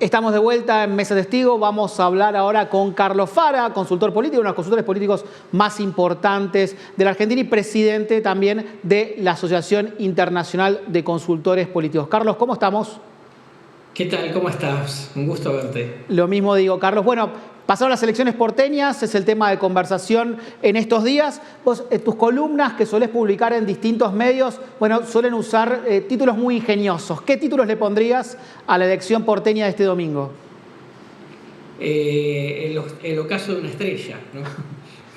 Estamos de vuelta en Mesa Testigo. Vamos a hablar ahora con Carlos Fara, consultor político, uno de los consultores políticos más importantes de la Argentina y presidente también de la Asociación Internacional de Consultores Políticos. Carlos, ¿cómo estamos? ¿Qué tal? ¿Cómo estás? Un gusto verte. Lo mismo digo, Carlos. Bueno, pasaron las elecciones porteñas, es el tema de conversación en estos días. Vos, tus columnas que solés publicar en distintos medios, bueno, suelen usar títulos muy ingeniosos. ¿Qué títulos le pondrías a la elección porteña de este domingo? El ocaso de una estrella, ¿no?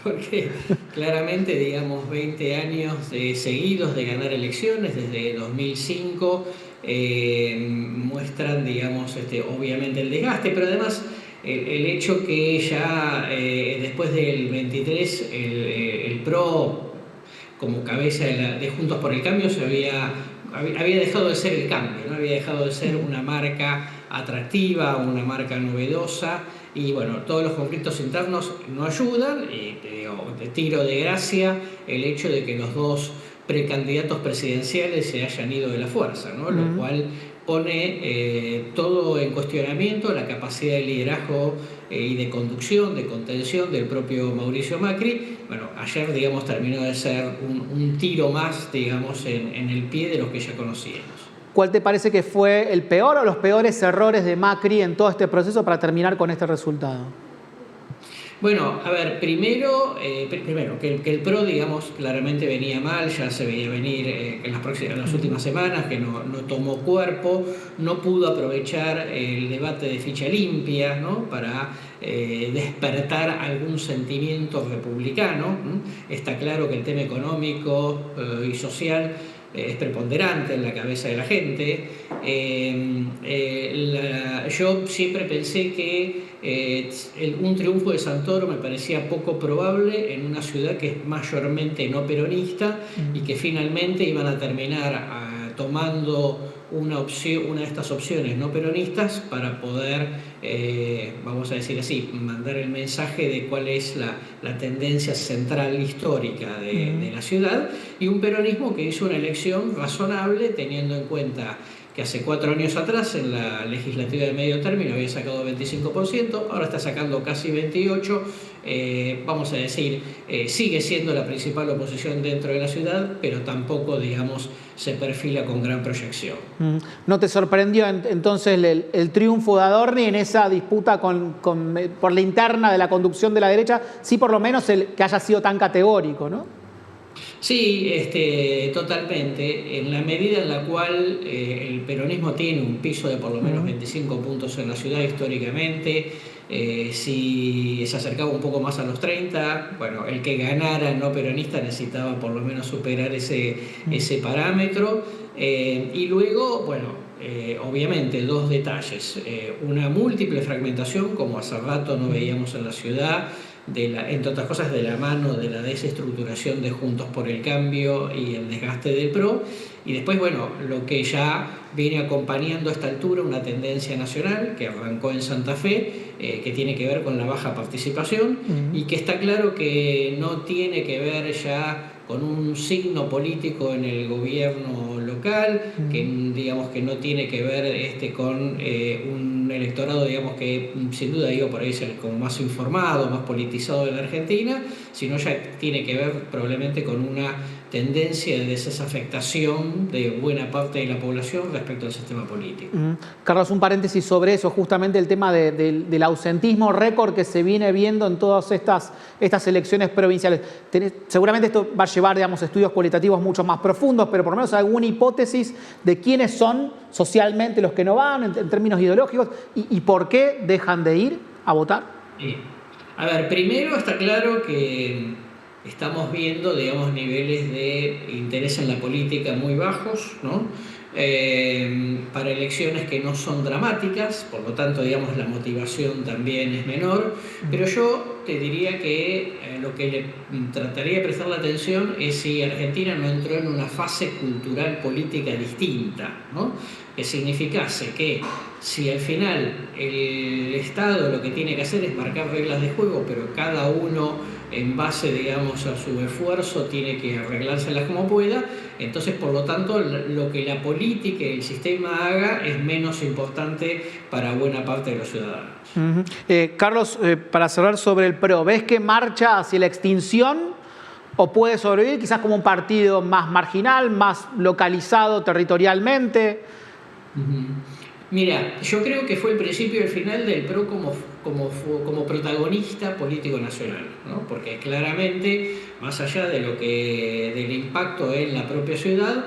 Porque claramente, digamos, 20 años seguidos de ganar elecciones desde 2005 muestran, digamos, obviamente el desgaste, pero además el hecho que ya después del 23 el PRO como cabeza de Juntos por el Cambio había dejado de ser el cambio, ¿no? Había dejado de ser una marca atractiva, una marca novedosa, y bueno, todos los conflictos internos no ayudan, y te tiro de gracia el hecho de que los dos precandidatos presidenciales se hayan ido de la fuerza, ¿no? Lo cual pone todo en cuestionamiento, la capacidad de liderazgo y de conducción, de contención del propio Mauricio Macri. Bueno, ayer, digamos, terminó de ser un tiro más, digamos, en el pie de los que ya conocíamos. ¿Cuál te parece que fue el peor o los peores errores de Macri en todo este proceso para terminar con este resultado? Bueno, a ver, primero que el PRO, digamos, claramente venía mal, ya se veía venir en las últimas semanas, que no tomó cuerpo, no pudo aprovechar el debate de ficha limpia, ¿no? Para despertar algún sentimiento republicano. Está claro que el tema económico y social es preponderante en la cabeza de la gente. Yo siempre pensé que un triunfo de Santoro me parecía poco probable en una ciudad que es mayormente no peronista y que finalmente iban a terminar tomando una de estas opciones no peronistas para poder, vamos a decir así, mandar el mensaje de cuál es la tendencia central histórica de la ciudad, y un peronismo que hizo una elección razonable teniendo en cuenta que hace 4 años atrás en la legislativa de medio término había sacado 25%, ahora está sacando casi 28%, vamos a decir, sigue siendo la principal oposición dentro de la ciudad, pero tampoco, digamos, se perfila con gran proyección. ¿No te sorprendió entonces el triunfo de Adorni en esa disputa por la interna de la conducción de la derecha? Sí, por lo menos el que haya sido tan categórico, ¿no? Sí, totalmente. En la medida en la cual el peronismo tiene un piso de por lo menos 25 puntos en la ciudad históricamente, si se acercaba un poco más a los 30, bueno, el que ganara no peronista necesitaba por lo menos superar ese parámetro. Y luego, bueno, obviamente dos detalles, una múltiple fragmentación, como hace rato no veíamos en la ciudad, entre otras cosas de la mano de la desestructuración de Juntos por el Cambio y el desgaste del PRO, y después, bueno, lo que ya viene acompañando a esta altura una tendencia nacional que arrancó en Santa Fe, que tiene que ver con la baja participación y que está claro que no tiene que ver ya con un signo político en el gobierno local, que digamos que no tiene que ver con un electorado, digamos que sin duda por ahí es el como más informado, más politizado de la Argentina, sino ya tiene que ver probablemente con una tendencia de desafectación de buena parte de la población respecto al sistema político. Carlos, un paréntesis sobre eso, justamente el tema del ausentismo récord que se viene viendo en todas estas elecciones provinciales. Seguramente esto va a llevar, digamos, estudios cualitativos mucho más profundos, pero por lo menos alguna hipótesis de quiénes son socialmente los que no van en términos ideológicos y por qué dejan de ir a votar. A ver, primero está claro que estamos viendo, digamos, niveles de interés en la política muy bajos, ¿no? Para elecciones que no son dramáticas, por lo tanto, digamos, la motivación también es menor, pero yo te diría que lo que le trataría de prestar la atención es si Argentina no entró en una fase cultural política distinta, ¿no? Que significase que si al final el Estado lo que tiene que hacer es marcar reglas de juego, pero cada uno en base, digamos, a su esfuerzo, tiene que arreglárselas como pueda. Entonces, por lo tanto, lo que la política y el sistema haga es menos importante para buena parte de los ciudadanos. Carlos, para cerrar sobre el PRO, ¿ves que marcha hacia la extinción o puede sobrevivir quizás como un partido más marginal, más localizado territorialmente? Mira, yo creo que fue el principio y el final del PRO como protagonista político nacional, ¿no? Porque claramente, más allá de del impacto en la propia ciudad,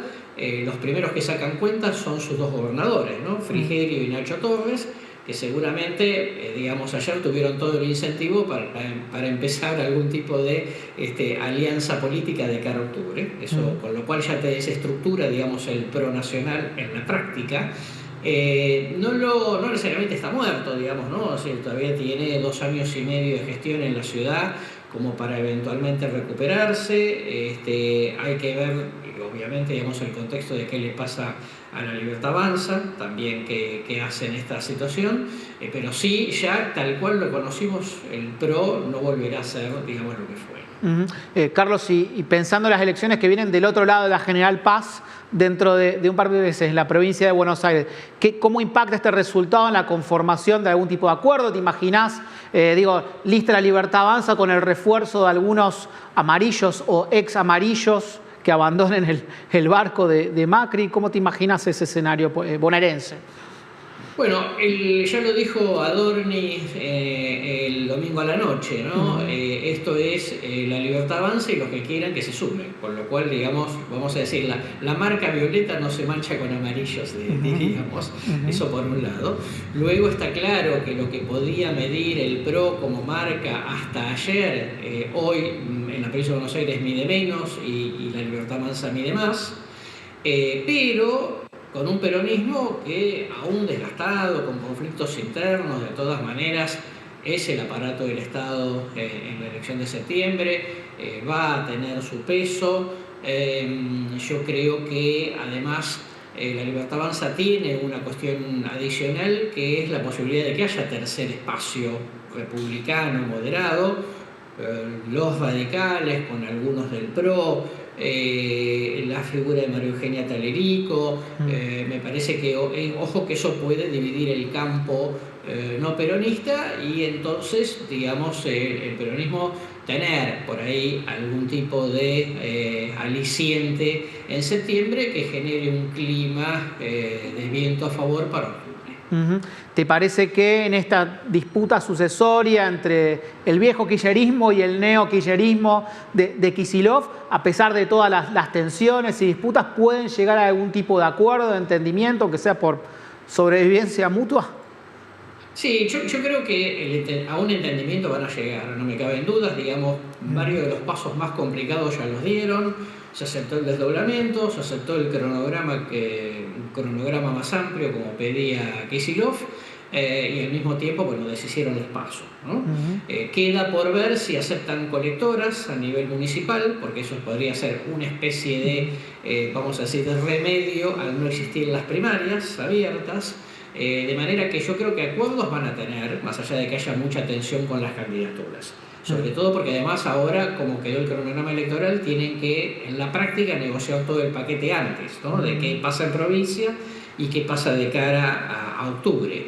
los primeros que sacan cuentas son sus dos gobernadores, ¿no? Frigerio y Nacho Torres, que seguramente, digamos, ayer tuvieron todo el incentivo para empezar algún tipo de alianza política de cara a octubre. Eso, con lo cual ya te desestructura, digamos, el PRO nacional en la práctica. No necesariamente está muerto, digamos, ¿no? O sea, todavía tiene 2 años y medio de gestión en la ciudad como para eventualmente recuperarse. Hay que ver, obviamente, digamos, el contexto de qué le pasa a la Libertad Avanza, también qué hace en esta situación, pero sí, ya tal cual lo conocimos, el PRO no volverá a ser, digamos, lo que fue. Carlos, y pensando en las elecciones que vienen del otro lado de la General Paz, dentro de un par de meses en la provincia de Buenos Aires, ¿cómo impacta este resultado en la conformación de algún tipo de acuerdo? ¿Te imaginás, lista la Libertad Avanza con el refuerzo de algunos amarillos o ex amarillos que abandonen el barco de Macri? ¿Cómo te imaginas ese escenario bonaerense? Bueno, ya lo dijo Adorni el domingo a la noche, ¿no? Esto es la Libertad Avanza y los que quieran que se sumen, con lo cual, digamos, vamos a decir, la marca violeta no se mancha con amarillos, diríamos, eso por un lado. Luego está claro que lo que podía medir el PRO como marca hasta ayer, hoy en la provincia de Buenos Aires mide menos y la Libertad Avanza mide más, pero con un peronismo que, aún desgastado, con conflictos internos, de todas maneras, es el aparato del Estado en la elección de septiembre, va a tener su peso. Yo creo que, además, la Libertad Avanza tiene una cuestión adicional, que es la posibilidad de que haya tercer espacio republicano, moderado, los radicales, con algunos del PRO, la figura de María Eugenia Talerico. Me parece que, ojo, que eso puede dividir el campo no peronista y entonces, digamos, el peronismo tener por ahí algún tipo de aliciente en septiembre que genere un clima de viento a favor para octubre. ¿Te parece que en esta disputa sucesoria entre el viejo kirchnerismo y el neo-kirchnerismo de Kicillof, a pesar de todas las tensiones y disputas, pueden llegar a algún tipo de acuerdo, de entendimiento, que sea por sobrevivencia mutua? Sí, yo creo que a un entendimiento van a llegar, no me caben dudas, digamos, varios de los pasos más complicados ya los dieron, se aceptó el desdoblamiento, se aceptó el cronograma más amplio como pedía Kicillof, y al mismo tiempo, bueno, deshicieron los pasos, ¿no? Queda por ver si aceptan colectoras a nivel municipal, porque eso podría ser una especie de, vamos a decir, de remedio al no existir las primarias abiertas. De manera que yo creo que acuerdos van a tener, más allá de que haya mucha tensión con las candidaturas. Sobre todo porque además ahora, como quedó el cronograma electoral, tienen que en la práctica negociar todo el paquete antes, ¿no? De qué pasa en provincia y qué pasa de cara a octubre.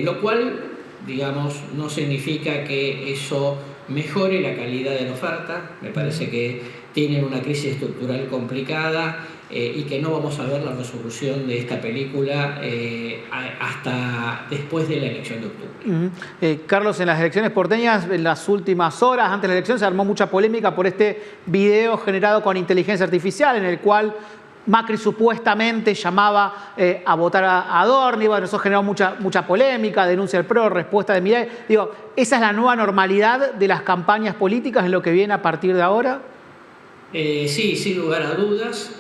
Lo cual, digamos, no significa que eso mejore la calidad de la oferta. Me parece que tienen una crisis estructural complicada y que no vamos a ver la resolución de esta película hasta después de la elección de octubre. Carlos, en las elecciones porteñas, en las últimas horas antes de la elección, se armó mucha polémica por este video generado con inteligencia artificial en el cual Macri supuestamente llamaba a votar a Adorni. Bueno, eso generó mucha polémica, denuncia del PRO, respuesta de Milei. Digo, ¿esa es la nueva normalidad de las campañas políticas en lo que viene a partir de ahora? Sí, sin lugar a dudas.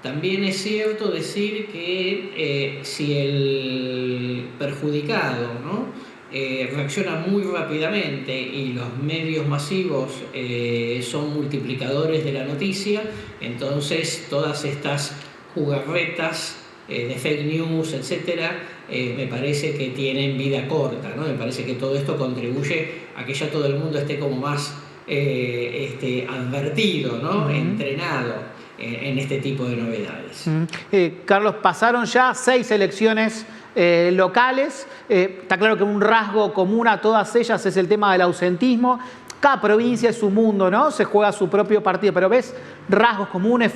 También es cierto decir que si el perjudicado, ¿no? Reacciona muy rápidamente y los medios masivos son multiplicadores de la noticia, entonces todas estas jugarretas de fake news, etcétera, me parece que tienen vida corta, ¿no? Me parece que todo esto contribuye a que ya todo el mundo esté como más advertido, ¿no? Entrenado en este tipo de novedades. Carlos, pasaron ya 6 elecciones locales. Está claro que un rasgo común a todas ellas es el tema del ausentismo. Cada provincia es su mundo, ¿no? Se juega su propio partido, pero ¿ves rasgos comunes,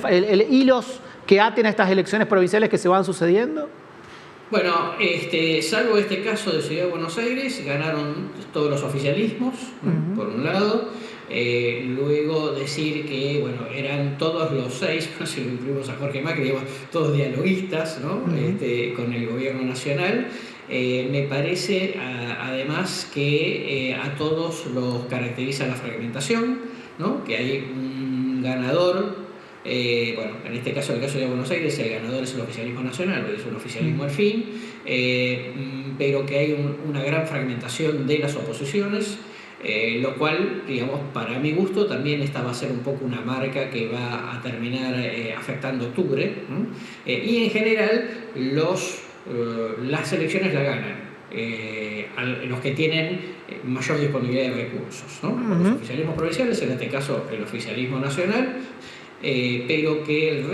hilos que aten a estas elecciones provinciales que se van sucediendo? Bueno, salvo este caso de Ciudad de Buenos Aires, ganaron todos los oficialismos, ¿no? Por un lado. Luego decir que, bueno, eran todos los 6, no sé si lo incluimos a Jorge Macri, digamos, todos dialoguistas, ¿no? Con el gobierno nacional. Me parece además que a todos los caracteriza la fragmentación, ¿no? Que hay un ganador. Bueno, en este caso, el caso de Buenos Aires, el ganador es el oficialismo nacional, es un oficialismo al fin, pero que hay una gran fragmentación de las oposiciones, lo cual, digamos, para mi gusto, también esta va a ser un poco una marca que va a terminar afectando octubre, ¿no? Y en general, las elecciones la ganan los que tienen mayor disponibilidad de recursos, ¿no? Los oficialismos provinciales, en este caso el oficialismo nacional, pero que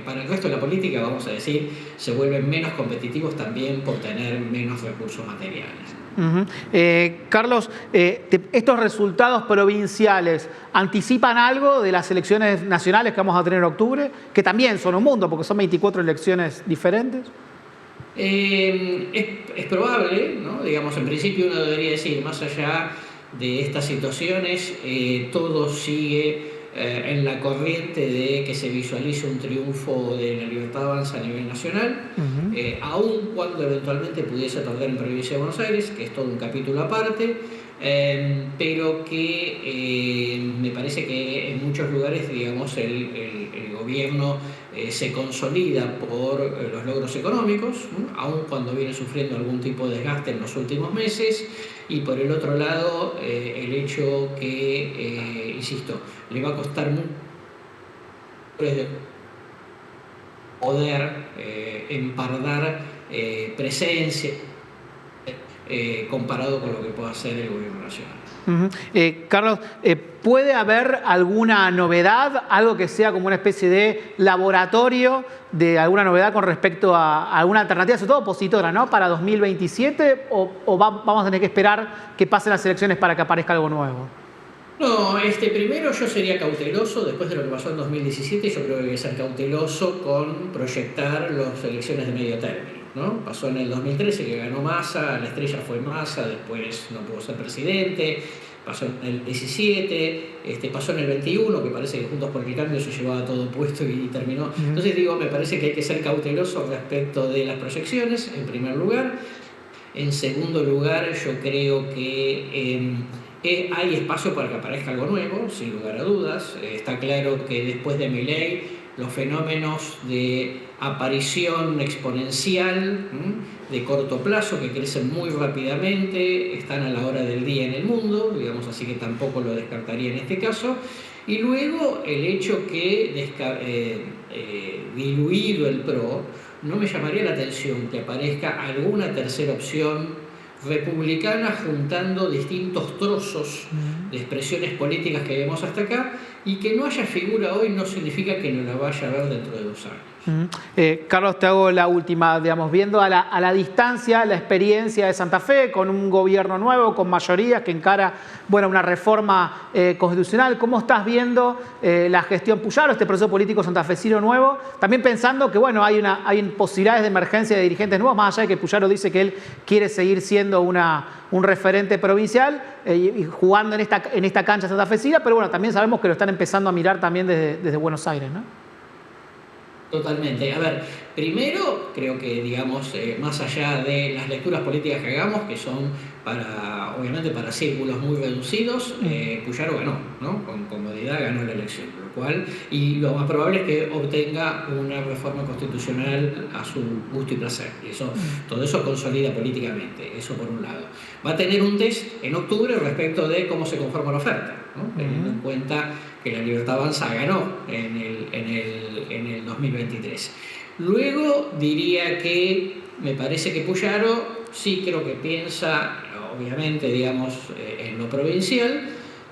para el resto de la política, vamos a decir, se vuelven menos competitivos también por tener menos recursos materiales. Carlos, ¿estos resultados provinciales anticipan algo de las elecciones nacionales que vamos a tener en octubre? Que también son un mundo, porque son 24 elecciones diferentes. Es probable, ¿no? Digamos, en principio uno debería decir, más allá de estas situaciones, todo sigue en la corriente de que se visualice un triunfo de La Libertad Avanza a nivel nacional, aun cuando eventualmente pudiese perder en provincia de Buenos Aires, que es todo un capítulo aparte, pero que me parece que en muchos lugares, digamos, el gobierno se consolida por los logros económicos, ¿no? Aun cuando viene sufriendo algún tipo de desgaste en los últimos meses, y por el otro lado, el hecho que, insisto, le va a costar mucho poder empardar presencia comparado con lo que puede hacer el gobierno nacional. Carlos, ¿puede haber alguna novedad, algo que sea como una especie de laboratorio de alguna novedad con respecto a alguna alternativa, sobre todo opositora, ¿no? Para 2027, o vamos a tener que esperar que pasen las elecciones para que aparezca algo nuevo? No, primero yo sería cauteloso, después de lo que pasó en 2017, yo creo que hay que ser cauteloso con proyectar las elecciones de medio término, ¿no? Pasó en el 2013 que ganó Massa, la estrella fue Massa, después no pudo ser presidente, pasó en el 17, pasó en el 21, que parece que Juntos por el Cambio se llevaba todo puesto y terminó. Entonces digo, me parece que hay que ser cauteloso respecto de las proyecciones, en primer lugar. En segundo lugar, yo creo que hay espacio para que aparezca algo nuevo, sin lugar a dudas. Está claro que después de Milei, los fenómenos de aparición exponencial, de corto plazo, que crecen muy rápidamente, están a la hora del día en el mundo, digamos, así que tampoco lo descartaría en este caso. Y luego el hecho que, diluido el PRO, no me llamaría la atención que aparezca alguna tercera opción republicana juntando distintos trozos de expresiones políticas que vemos hasta acá, y que no haya figura hoy no significa que no la vaya a ver dentro de 2 años. Carlos, te hago la última, digamos, viendo a la distancia la experiencia de Santa Fe con un gobierno nuevo, con mayorías que encara, bueno, una reforma constitucional. ¿Cómo estás viendo la gestión Puyaro, este proceso político santafesino nuevo? También pensando que, bueno, hay posibilidades de emergencia de dirigentes nuevos, más allá de que Puyaro dice que él quiere seguir siendo un referente provincial y jugando en esta cancha santafesina, pero bueno, también sabemos que lo están empezando a mirar también desde Buenos Aires, ¿no? Totalmente. A ver, primero creo que, digamos, más allá de las lecturas políticas que hagamos, que son obviamente para círculos muy reducidos, Puyaro ganó, ¿no? Con comodidad ganó la elección, lo cual, y lo más probable es que obtenga una reforma constitucional a su gusto y placer. Y todo eso consolida políticamente, eso por un lado. Va a tener un test en octubre respecto de cómo se conforma la oferta, ¿no? Teniendo en cuenta que La Libertad Avanza ganó en el 2023. Luego diría que me parece que Puyaro sí creo que piensa, obviamente, digamos, en lo provincial,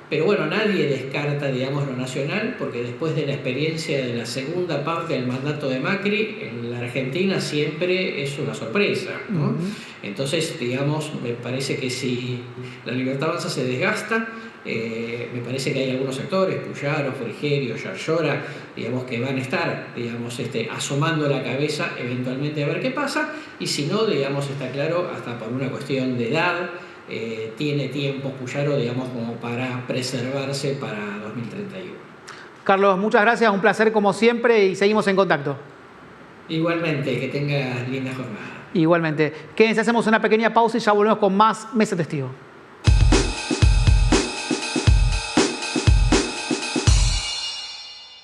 Pero bueno, nadie descarta, digamos, lo nacional, porque después de la experiencia de la segunda parte del mandato de Macri, en la Argentina siempre es una sorpresa, ¿no? Entonces, digamos, me parece que si la Libertad Avanza se desgasta, me parece que hay algunos sectores, Puyaro, Frigerio, Yarlora, digamos, que van a estar, digamos, asomando la cabeza eventualmente a ver qué pasa, y si no, digamos, está claro, hasta por una cuestión de edad, tiene tiempo Puyaro, digamos, como para preservarse para 2031. Carlos, muchas gracias, un placer como siempre y seguimos en contacto. Igualmente, que tengas linda jornada. Igualmente. Quédense, hacemos una pequeña pausa y ya volvemos con más Mesa Testigo.